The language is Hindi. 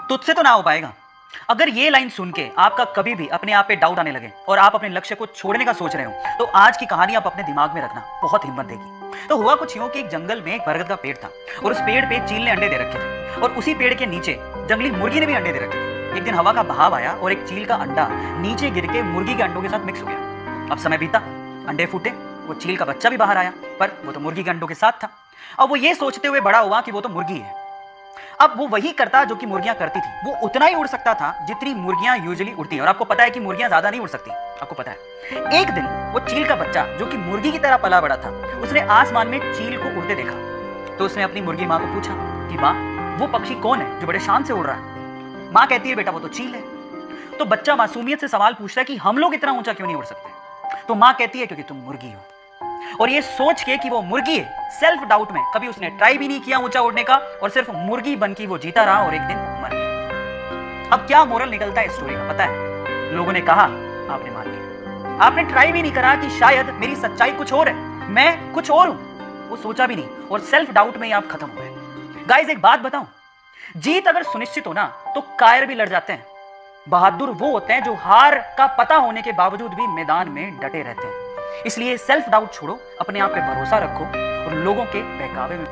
तुझसे तो ना हो पाएगा। अगर ये लाइन सुन के आपका कभी भी अपने आप पे डाउट आने लगे और आप अपने लक्ष्य को छोड़ने का सोच रहे हो, तो आज की कहानी आप अपने दिमाग में रखना, बहुत हिम्मत देगी। तो हुआ कुछ यूं कि एक जंगल में एक बरगद का पेड़ था और उस पेड़ पे चील ने अंडे दे रखे थे और उसी पेड़ के नीचे जंगली मुर्गी ने भी अंडे दे रखे थे। एक दिन हवा का बहाव आया और एक चील का अंडा नीचे गिर के मुर्गी के अंडों के साथ मिक्स हो गया। अब समय बीता, अंडे फूटे, वो चील का बच्चा भी बाहर आया, पर वो तो मुर्गी के अंडों के साथ था। अब वो ये सोचते हुए बड़ा हुआ कि वो तो मुर्गी है। अब वो वही करता जो कि मुर्गियां करती थी, वो उतना ही उड़ सकता था जितनी मुर्गियां यूजुअली उड़ती हैं। और आपको पता है कि मुर्गियां ज्यादा नहीं उड़ सकती, आपको पता है। एक दिन वो चील का बच्चा जो कि मुर्गी की तरह पला बड़ा था, उसने आसमान में चील को उड़ते देखा। तो उसने अपनी मुर्गी माँ को पूछा कि माँ, वो पक्षी कौन है जो बड़े शान से उड़ रहा है? माँ कहती है, बेटा वो तो चील है। तो बच्चा मासूमियत से सवाल पूछता है कि हम लोग इतना ऊंचा क्यों नहीं उड़ सकते? तो माँ कहती है, क्योंकि तुम मुर्गी हो। और ये सोच के कि वो मुर्गी है, सेल्फ डाउट में कभी उसने ट्राई भी नहीं किया ऊंचा उड़ने का और सिर्फ मुर्गी बन के वो जीता रहा और एक दिन मर गया। अब क्या मोरल निकलता है स्टोरी का पता है? लोगों ने कहा, आपने मान लिया। आपने ट्राई भी नहीं करा कि शायद मेरी सच्चाई कुछ और है, मैं कुछ और हूं, वो सोचा भी नहीं और सेल्फ डाउट में ही आप खत्म हो गए। गाइस एक बात बताऊं, जीत अगर सुनिश्चित हो ना तो कायर भी लड़ जाते हैं। बहादुर वो होते हैं जो हार का पता होने के बावजूद भी मैदान में डटे रहते हैं। इसलिए सेल्फ डाउट छोड़ो, अपने आप पे भरोसा रखो और लोगों के बहकावे में